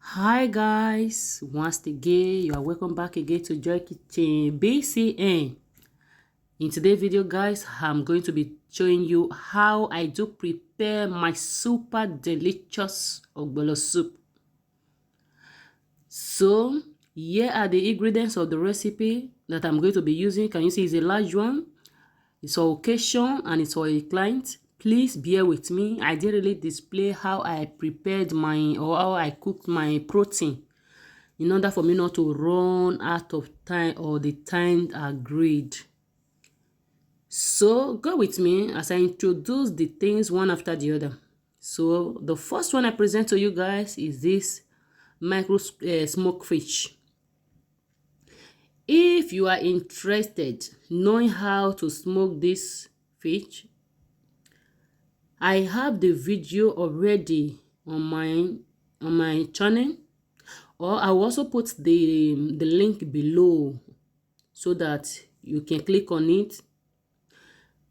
Hi guys, once again you are welcome back again to Joy Kitchen BCN. In today's video guys, I'm going to be showing you how I do prepare my super delicious ogbono soup. So here are the ingredients of the recipe that I'm going to be using. Can you see it's a large one? It's for occasion and it's for a client. Please bear with me. I didn't really display how I prepared how I cooked my protein in order for me not to run out of time or the time agreed. So go with me as I introduce the things one after the other. So the first one I present to you guys is this micro smoke fish. If you are interested knowing how to smoke this fish, I have the video already on my channel, or I will also put the link below so that you can click on it.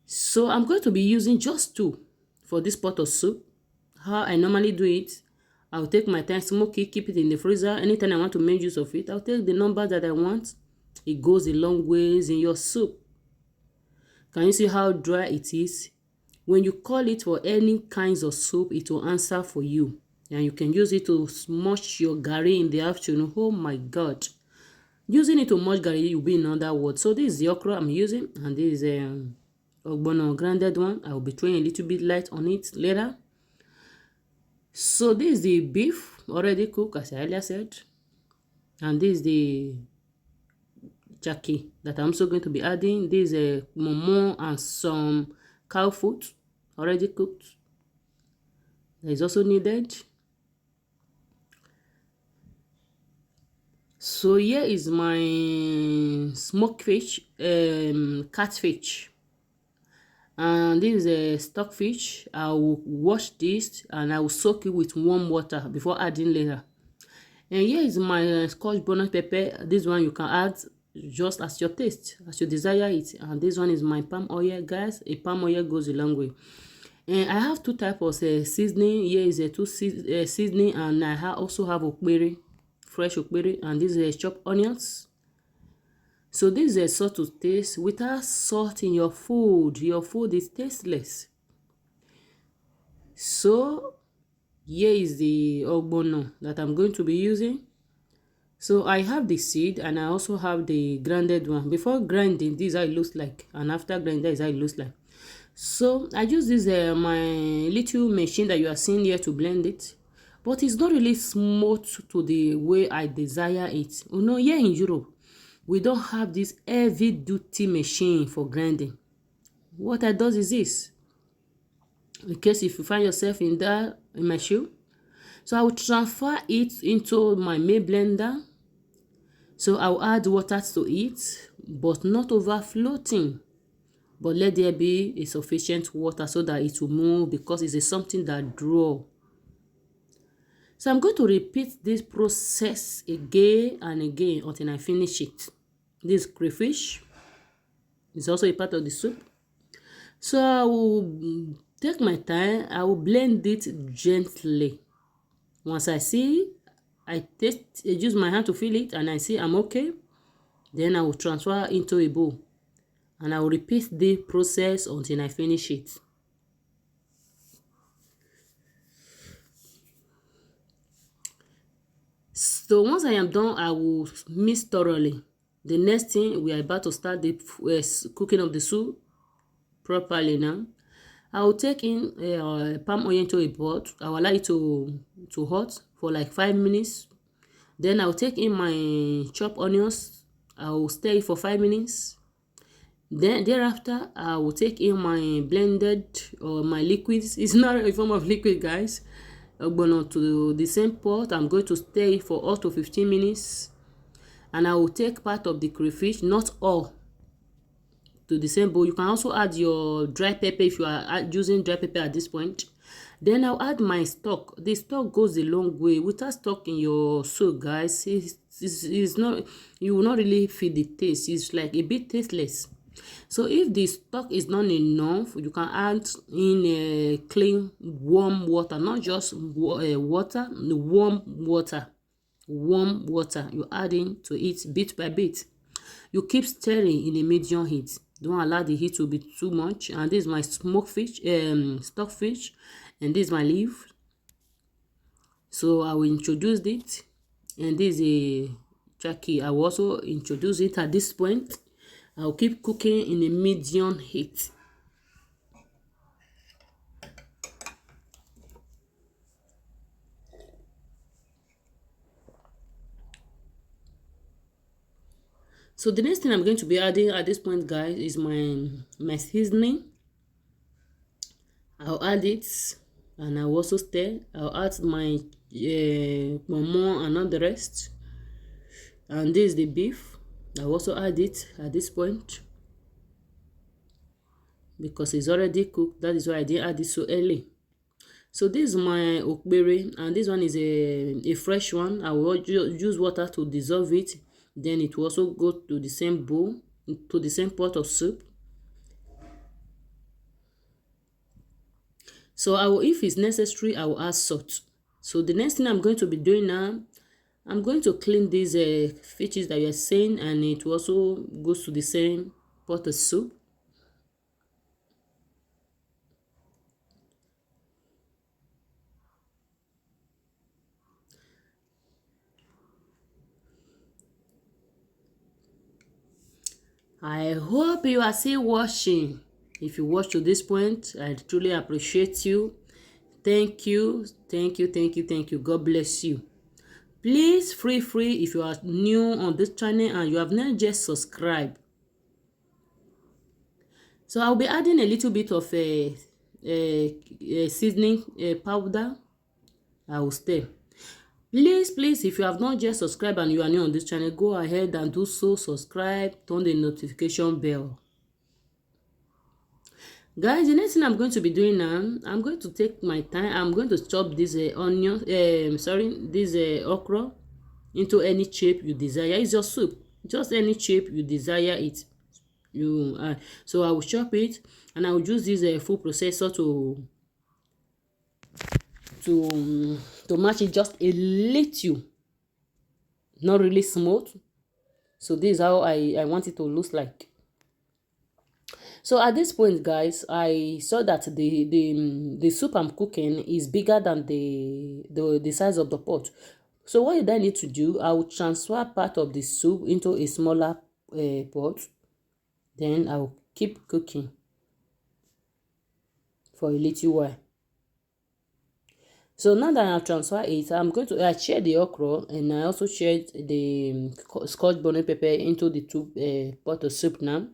So I'm going to be using just 2 for this pot of soup. How I normally do it, I'll take my time, smoke it, keep it in the freezer. Anytime I want to make use of it, I'll take the number that I want. It goes a long ways in your soup. Can you see how dry it is? When you call it for any kinds of soup, it will answer for you. And you can use it to smush your garri in the afternoon. Oh my God. Using it to mush garri will be in other words. So this is the okra I'm using. And this is OGBONO grounded one. I will be throwing a little bit light on it later. So this is the beef already cooked, as I earlier said. And this is the Chacky that I'm also going to be adding. This is momo and some cow food already cooked. That is also needed. So here is my smoked fish, catfish. And this is a stockfish. I will wash this and I will soak it with warm water before adding later. And here is my scotch bonnet pepper. This one you can add just as your taste, as you desire it. And this one is my palm oil, guys. A palm oil goes a long way. And I have 2 types of seasoning. Here is a seasoning, and I also have okpoei, fresh okpoei, and this is chopped onions. So this is a salt to taste. Without salt in your food is tasteless. So here is the ogbono that I'm going to be using. So I have the seed and I also have the grounded one. Before grinding, this is how it looks like, and after grinding, that is how it looks like. So I use this my little machine that you are seeing here to blend it, but it's not really smooth to the way I desire it. You know, here in Europe, we don't have this heavy duty machine for grinding. What I do is this, in case if you find yourself in my shoe, so I will transfer it into my main blender. So I will add water to it, but not overflowing. But let there be a sufficient water so that it will move, because it's something that draws. So I'm going to repeat this process again and again until I finish it. This crayfish is also a part of the soup. So I will take my time. I will blend it gently. Once I see, I use my hand to feel it, and I see I'm okay. Then I will transfer into a bowl. And I will repeat the process until I finish it. So once I am done, I will mix thoroughly. The next thing, we are about to start the cooking of the soup properly now. I will take in palm oil into a pot. I will allow it to hot for like 5 minutes. Then I will take in my chopped onions. I will stir it for 5 minutes. Then thereafter, I will take in my blended or my liquids. It's not a form of liquid, guys. Ogbono to the same pot. I'm going to stir it for up to 15 minutes. And I will take part of the crayfish, not all, to the same bowl. You can also add your dry pepper if you are using dry pepper at this point. Then I'll add my stock. The stock goes a long way. Without stock in your soup, guys, it's not, you will not really feel the taste. It's like a bit tasteless. So if the stock is not enough, you can add in clean warm water, not just water, warm water. warm water. You add into it bit by bit. You keep stirring in a medium heat. Don't allow the heat to be too much. And this is my smoked fish, stockfish, and this is my leaf. So I will introduce it, and this is a Chacky. I will also introduce it at this point. I will keep cooking in a medium heat. So the next thing I'm going to be adding at this point, guys, is my seasoning. I'll add it, and I'll also stir. I'll add my momo and all the rest. And this is the beef. I'll also add it at this point because it's already cooked. That is why I didn't add it so early. So this is my okpoei, and this one is a fresh one. I will use water to dissolve it. Then it will also go to the same bowl, to the same pot of soup. So I will, if it's necessary, I will add salt. So the next thing I'm going to be doing now, I'm going to clean these fishes that you are seeing, and it also goes to the same pot of soup. I hope you are still watching. If you watch to this point, I truly appreciate you. Thank you, thank you, thank you, thank you. God bless you. Please feel free, if you are new on this channel and you have not just subscribed. So I'll be adding a little bit of a seasoning powder. I will stir. Please, if you have not just subscribed and you are new on this channel, go ahead and do so. Subscribe, turn the notification bell. Guys, the next thing I'm going to be doing now, I'm going to take my time. I'm going to chop this this okra into any shape you desire. It's your soup, just any shape you desire it. So I will chop it, and I will use this food processor to match it just a little, not really smooth. So this is how I want it to look like. So at this point, guys, I saw that the soup I'm cooking is bigger than the size of the pot. So what you then need to do, I will transfer part of the soup into a smaller pot. Then I will keep cooking for a little while. So now that I've transferred it, I share the okra, and I also shared the scotch bonnet pepper into the two pot of soup now.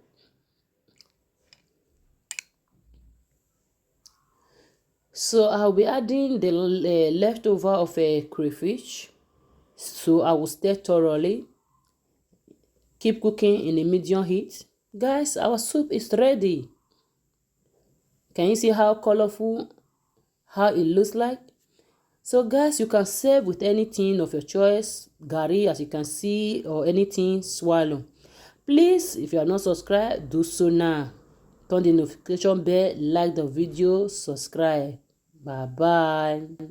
So I'll be adding the leftover of a crayfish. So I will stir thoroughly. Keep cooking in a medium heat. Guys, our soup is ready. Can you see how colorful, how it looks like? So guys, you can serve with anything of your choice, gari as you can see, or anything swallow. Please, if you are not subscribed, do so now. Turn the notification bell, like the video, subscribe. Bye bye.